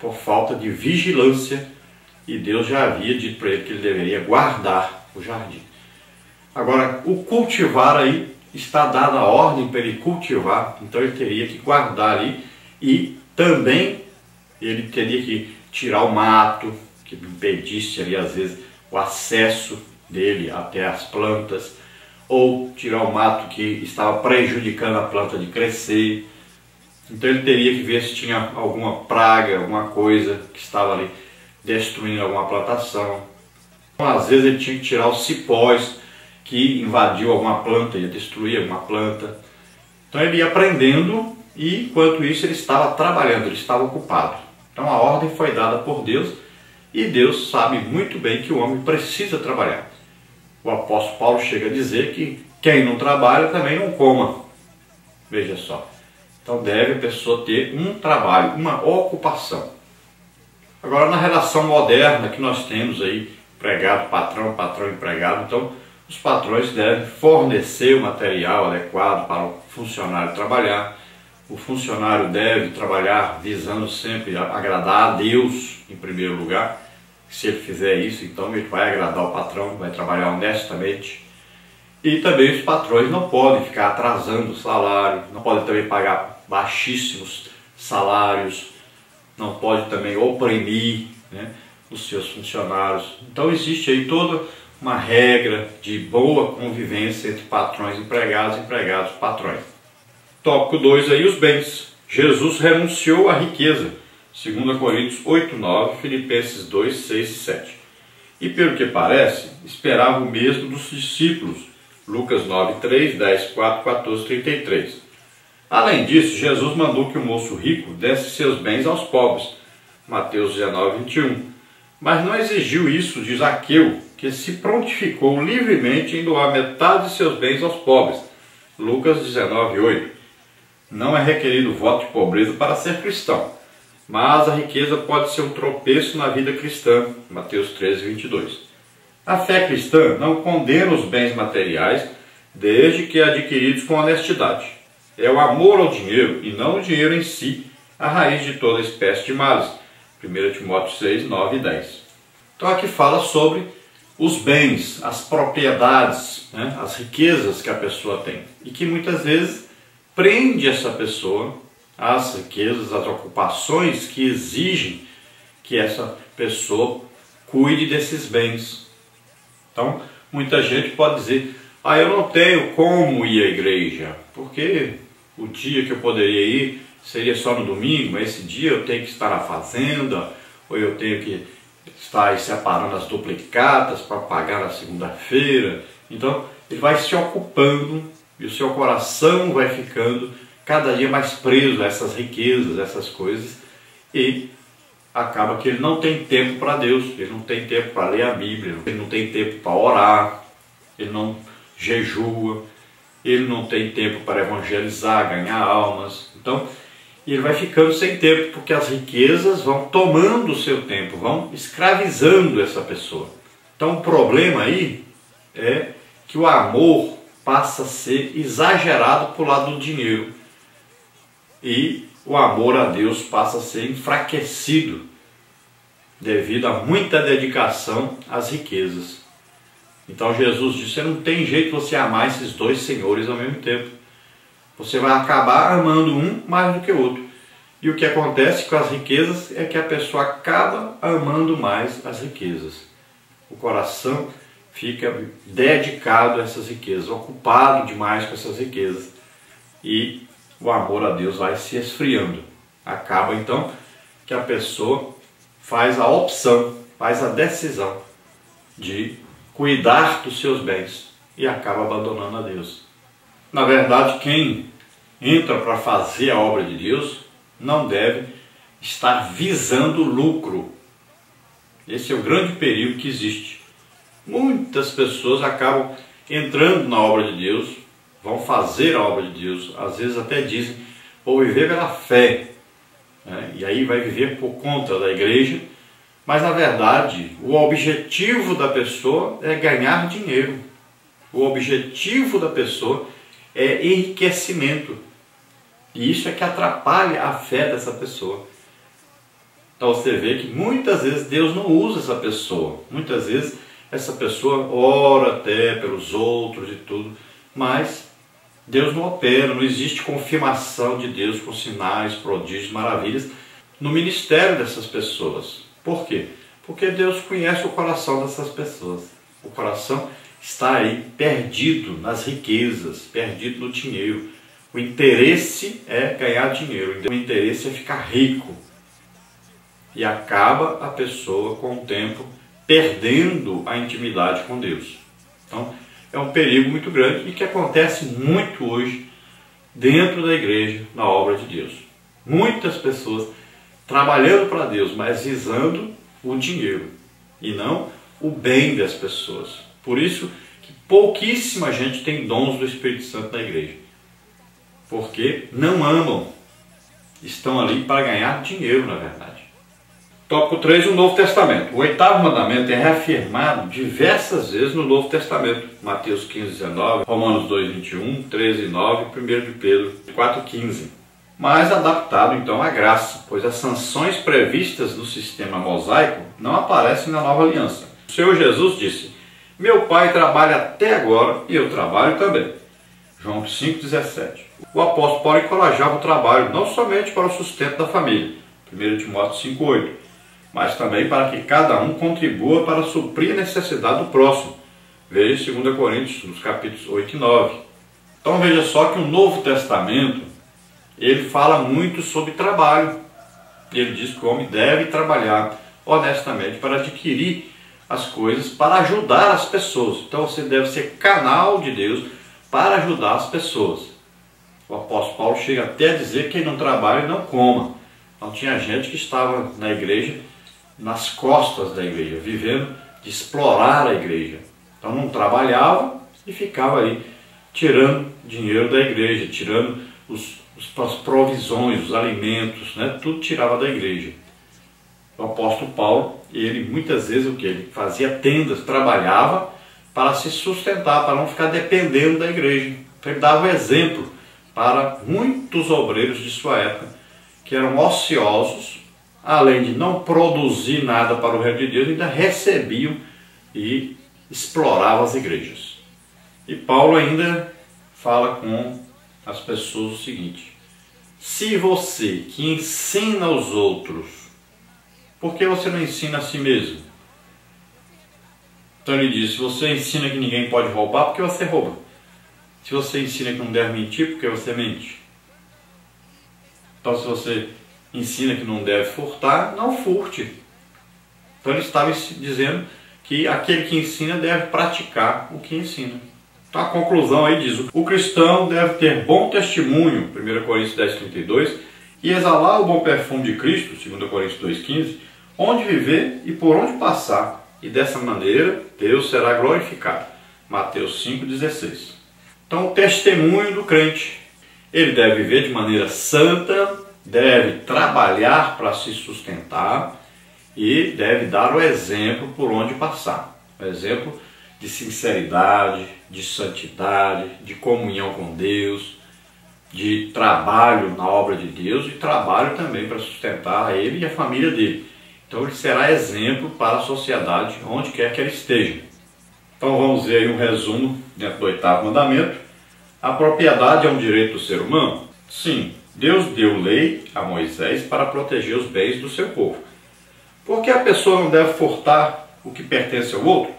por falta de vigilância, e Deus já havia dito para ele que ele deveria guardar o jardim. Agora, o cultivar aí, está dada a ordem para ele cultivar, então ele teria que guardar ali, e também ele teria que tirar o mato, que impedisse ali às vezes o acesso dele até as plantas, ou tirar o mato que estava prejudicando a planta de crescer. Então ele teria que ver se tinha alguma praga, alguma coisa que estava ali destruindo alguma plantação. Então, às vezes ele tinha que tirar os cipós que invadiu alguma planta, ia destruir alguma planta. Então ele ia aprendendo, e enquanto isso ele estava trabalhando, ele estava ocupado. Então a ordem foi dada por Deus, e Deus sabe muito bem que o homem precisa trabalhar. O apóstolo Paulo chega a dizer que quem não trabalha também não coma. Veja só. Então deve a pessoa ter um trabalho, uma ocupação. Agora, na relação moderna que nós temos aí, empregado, patrão, patrão, empregado, então os patrões devem fornecer o material adequado para o funcionário trabalhar. O funcionário deve trabalhar visando sempre agradar a Deus em primeiro lugar. Se ele fizer isso, então ele vai agradar o patrão, vai trabalhar honestamente. E também os patrões não podem ficar atrasando o salário, não podem também pagar baixíssimos salários, não pode também oprimir, né, os seus funcionários. Então existe aí toda uma regra de boa convivência entre patrões e empregados, empregados e patrões. Tópico 2 aí, os bens. Jesus renunciou à riqueza. 2 Coríntios 8, 9, Filipenses 2, 6 e 7. E pelo que parece, esperava o mesmo dos discípulos. Lucas 9, 3, 10, 4, 14, 33. Além disso, Jesus mandou que o moço rico desse seus bens aos pobres. Mateus 19, 21. Mas não exigiu isso de Zaqueu, que se prontificou livremente em doar metade de seus bens aos pobres. Lucas 19, 8. Não é requerido voto de pobreza para ser cristão, mas a riqueza pode ser um tropeço na vida cristã. Mateus 13, 22. A fé cristã não condena os bens materiais, desde que adquiridos com honestidade. É o amor ao dinheiro, e não o dinheiro em si, a raiz de toda espécie de males. 1 Timóteo 6, 9 e 10. Então aqui fala sobre os bens, as propriedades, né, as riquezas que a pessoa tem, e que muitas vezes prende essa pessoa às riquezas, às ocupações que exigem que essa pessoa cuide desses bens. Então, muita gente pode dizer: eu não tenho como ir à igreja, porque o dia que eu poderia ir seria só no domingo, mas esse dia eu tenho que estar na fazenda, ou eu tenho que estar separando as duplicatas para pagar na segunda-feira. Então, ele vai se ocupando, e o seu coração vai ficando cada dia mais preso a essas riquezas, a essas coisas, e acaba que ele não tem tempo para Deus, ele não tem tempo para ler a Bíblia, ele não tem tempo para orar, ele não jejua, ele não tem tempo para evangelizar, ganhar almas. Então, ele vai ficando sem tempo, porque as riquezas vão tomando o seu tempo, vão escravizando essa pessoa. Então, o problema aí é que o amor passa a ser exagerado para o lado do dinheiro, e o amor a Deus passa a ser enfraquecido devido a muita dedicação às riquezas. Então Jesus disse: não tem jeito você amar esses dois senhores ao mesmo tempo. Você vai acabar amando um mais do que o outro. E o que acontece com as riquezas é que a pessoa acaba amando mais as riquezas. O coração fica dedicado a essas riquezas, ocupado demais com essas riquezas, e o amor a Deus vai se esfriando. Acaba então que a pessoa faz a opção, faz a decisão de cuidar dos seus bens e acaba abandonando a Deus. Na verdade, quem entra para fazer a obra de Deus não deve estar visando lucro. Esse é o grande perigo que existe. Muitas pessoas acabam entrando na obra de Deus, vão fazer a obra de Deus, às vezes até dizem: vou viver pela fé, né? E aí vai viver por conta da igreja, mas na verdade o objetivo da pessoa é ganhar dinheiro, o objetivo da pessoa é enriquecimento, e isso é que atrapalha a fé dessa pessoa. Então você vê que muitas vezes Deus não usa essa pessoa. Muitas vezes essa pessoa ora até pelos outros e tudo, mas Deus não opera, não existe confirmação de Deus com sinais, prodígios, maravilhas no ministério dessas pessoas. Por quê? Porque Deus conhece o coração dessas pessoas. O coração está aí perdido nas riquezas, perdido no dinheiro. O interesse é ganhar dinheiro, o interesse é ficar rico. E acaba a pessoa com o tempo perdendo a intimidade com Deus. Então é um perigo muito grande e que acontece muito hoje dentro da igreja, na obra de Deus. Muitas pessoas trabalhando para Deus, mas visando o dinheiro e não o bem das pessoas. Por isso que pouquíssima gente tem dons do Espírito Santo na igreja. Porque não amam. Estão ali para ganhar dinheiro, na verdade. Tópico 3, o Novo Testamento. O oitavo mandamento é reafirmado diversas vezes no Novo Testamento. Mateus 15, 19, Romanos 2, 21, 13, 9, 1 de Pedro 4, 15. Mas adaptado então à graça, pois as sanções previstas no sistema mosaico não aparecem na nova aliança. O Senhor Jesus disse: meu Pai trabalha até agora e eu trabalho também. João 5,17. O apóstolo Paulo encorajava o trabalho não somente para o sustento da família, 1 Timóteo 5,8, mas também para que cada um contribua para suprir a necessidade do próximo. Veja 2 Coríntios, nos capítulos 8 e 9. Então veja só que o Novo Testamento, ele fala muito sobre trabalho. Ele diz que o homem deve trabalhar honestamente para adquirir as coisas, para ajudar as pessoas. Então você deve ser canal de Deus para ajudar as pessoas. O apóstolo Paulo chega até a dizer que quem não trabalha não coma. Então tinha gente que estava na igreja, nas costas da igreja, vivendo de explorar a igreja. Então não trabalhava e ficava aí tirando dinheiro da igreja, tirando as provisões, os alimentos, né? Tudo tirava da igreja. O apóstolo Paulo, ele muitas vezes o que? Ele fazia tendas, trabalhava para se sustentar, para não ficar dependendo da igreja. Então ele dava exemplo para muitos obreiros de sua época, que eram ociosos, além de não produzir nada para o reino de Deus, ainda recebiam e exploravam as igrejas. E Paulo ainda fala com as pessoas o seguinte: se você que ensina os outros, por que você não ensina a si mesmo? Então ele diz: se você ensina que ninguém pode roubar, por que você rouba? Se você ensina que não deve mentir, por que você mente? Então se você ensina que não deve furtar, não furte. Então ele estava dizendo que aquele que ensina deve praticar o que ensina. Então a conclusão aí diz: o cristão deve ter bom testemunho, 1 Coríntios 10:32, e exalar o bom perfume de Cristo, 2 Coríntios 2:15, onde viver e por onde passar, e dessa maneira Deus será glorificado, Mateus 5:16. Então o testemunho do crente, ele deve viver de maneira santa, deve trabalhar para se sustentar e deve dar o exemplo por onde passar. O exemplo de sinceridade, de santidade, de comunhão com Deus, de trabalho na obra de Deus e trabalho também para sustentar ele e a família dele. Então ele será exemplo para a sociedade onde quer que ele esteja. Então vamos ver aí um resumo dentro do oitavo mandamento. A propriedade é um direito do ser humano? Sim. Deus deu lei a Moisés para proteger os bens do seu povo. Por que a pessoa não deve furtar o que pertence ao outro?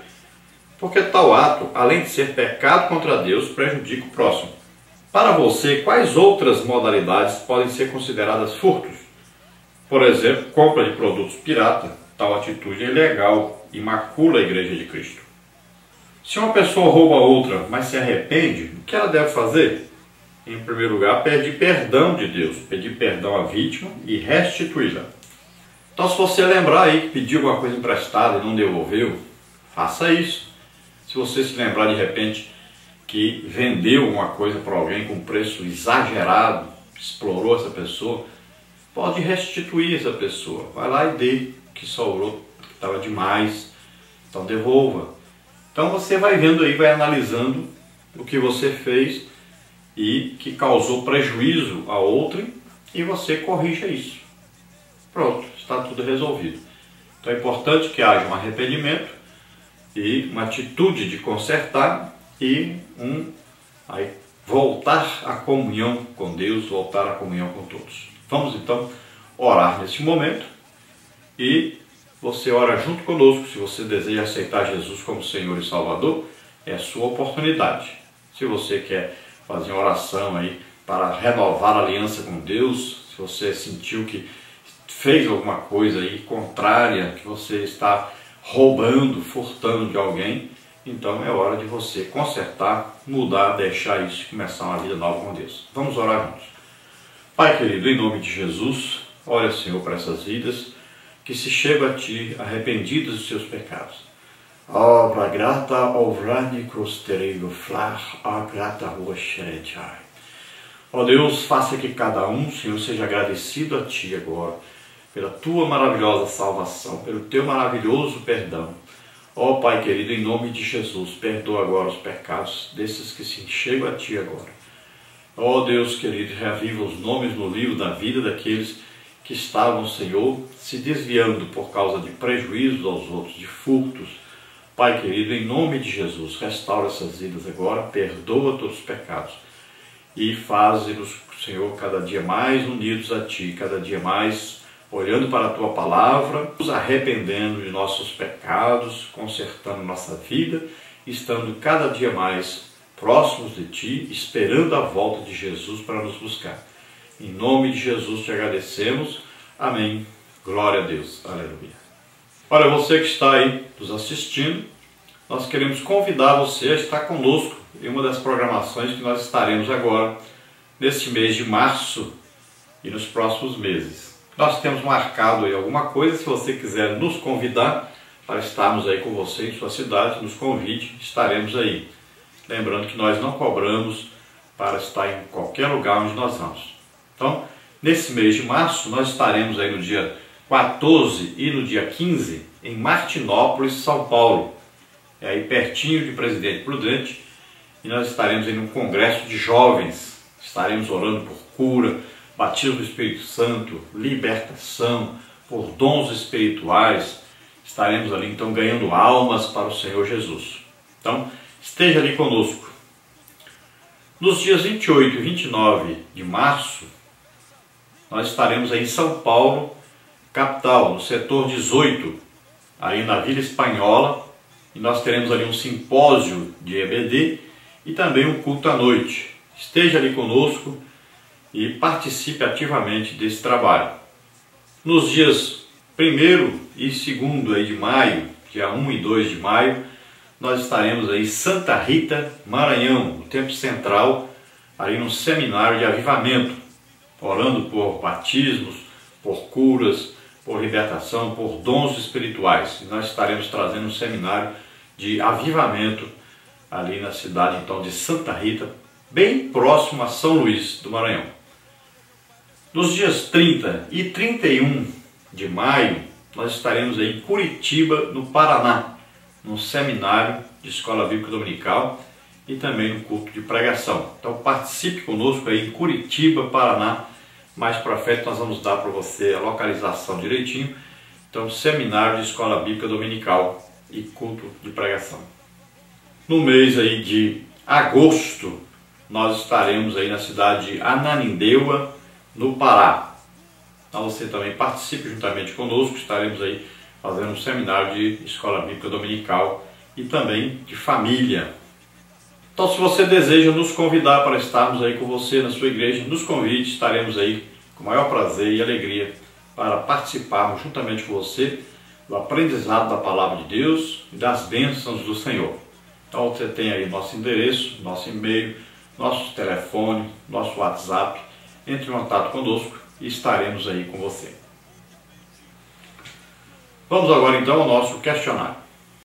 Porque tal ato, além de ser pecado contra Deus, prejudica o próximo. Para você, quais outras modalidades podem ser consideradas furtos? Por exemplo, compra de produtos pirata. Tal atitude é ilegal e macula a Igreja de Cristo. Se uma pessoa rouba outra, mas se arrepende, o que ela deve fazer? Em primeiro lugar, pedir perdão de Deus, pedir perdão à vítima e restituí-la. Então, se você lembrar aí que pediu alguma coisa emprestada e não devolveu, faça isso. Se você se lembrar de repente que vendeu alguma coisa para alguém com preço exagerado, explorou essa pessoa, pode restituir essa pessoa. Vai lá e dê o que sobrou, que estava demais, então devolva. Então você vai vendo aí, vai analisando o que você fez e que causou prejuízo a outrem e você corrija isso. Pronto, está está tudo resolvido. Então é importante que haja um arrependimento e uma atitude de consertar e voltar à comunhão com Deus, voltar à comunhão com todos. Vamos então orar neste momento e você ora junto conosco. Se você deseja aceitar Jesus como Senhor e Salvador, é a sua oportunidade. Se você quer fazer uma oração aí para renovar a aliança com Deus, se você sentiu que fez alguma coisa aí contrária, que você está roubando, furtando de alguém, então é hora de você consertar, mudar, deixar isso e começar uma vida nova com Deus. Vamos orar juntos. Pai querido, em nome de Jesus, olha, Senhor, para essas vidas que se chegam a Ti arrependidas dos seus pecados. Obra grata, ovrani crostereiro flar, a grata rua xeretiai. Ó Deus, faça que cada um, Senhor, seja agradecido a Ti agora, pela Tua maravilhosa salvação, pelo Teu maravilhoso perdão. Ó Pai querido, em nome de Jesus, perdoa agora os pecados desses que se chegam a Ti agora. Ó Deus querido, reaviva os nomes no livro da vida daqueles que estavam, Senhor, se desviando por causa de prejuízos aos outros, de furtos. Pai querido, em nome de Jesus, restaura essas vidas agora, perdoa todos os pecados e faze-nos, Senhor, cada dia mais unidos a Ti, cada dia mais olhando para a Tua palavra, nos arrependendo de nossos pecados, consertando nossa vida, estando cada dia mais próximos de Ti, esperando a volta de Jesus para nos buscar. Em nome de Jesus te agradecemos. Amém. Glória a Deus. Aleluia. Olha, você que está aí nos assistindo, nós queremos convidar você a estar conosco em uma das programações que nós estaremos agora, neste mês de março e nos próximos meses. Nós temos marcado aí alguma coisa. Se você quiser nos convidar para estarmos aí com você em sua cidade, nos convide, estaremos aí. Lembrando que nós não cobramos para estar em qualquer lugar onde nós vamos. Então, nesse mês de março, nós estaremos aí no dia 14 e no dia 15 em Martinópolis, São Paulo. É aí pertinho de Presidente Prudente. E nós estaremos aí num congresso de jovens. Estaremos orando por cura, batismo do Espírito Santo, libertação, por dons espirituais. Estaremos ali então ganhando almas para o Senhor Jesus. Então, esteja ali conosco. Nos dias 28 e 29 de março, nós estaremos aí em São Paulo, capital, no setor 18, aí na Vila Espanhola, e nós teremos ali um simpósio de EBD e também um culto à noite. Esteja ali conosco e participe ativamente desse trabalho. Nos dias 1º e 2º aí de maio, dia 1 e 2 de maio, nós estaremos aí em Santa Rita, Maranhão, no Tempo Central, ali no seminário de avivamento, orando por batismos, por curas, por libertação, por dons espirituais. E nós estaremos trazendo um seminário de avivamento ali na cidade então de Santa Rita, bem próximo a São Luís do Maranhão. Nos dias 30 e 31 de maio, nós estaremos aí em Curitiba, no Paraná, num seminário de Escola Bíblica Dominical e também no culto de pregação. Então participe conosco aí em Curitiba, Paraná. Mais para frente nós vamos dar para você a localização direitinho. Então, seminário de Escola Bíblica Dominical e culto de pregação. No mês aí de agosto, nós estaremos aí na cidade de Ananindeua, no Pará. Então você também participe juntamente conosco, estaremos aí fazendo um seminário de Escola Bíblica Dominical e também de família. Então, se você deseja nos convidar para estarmos aí com você na sua igreja, nos convide, estaremos aí com o maior prazer e alegria para participarmos juntamente com você do aprendizado da Palavra de Deus e das bênçãos do Senhor. Então, você tem aí nosso endereço, nosso e-mail, nosso telefone, nosso WhatsApp. Entre em contato conosco e estaremos aí com você. Vamos agora então ao nosso questionário.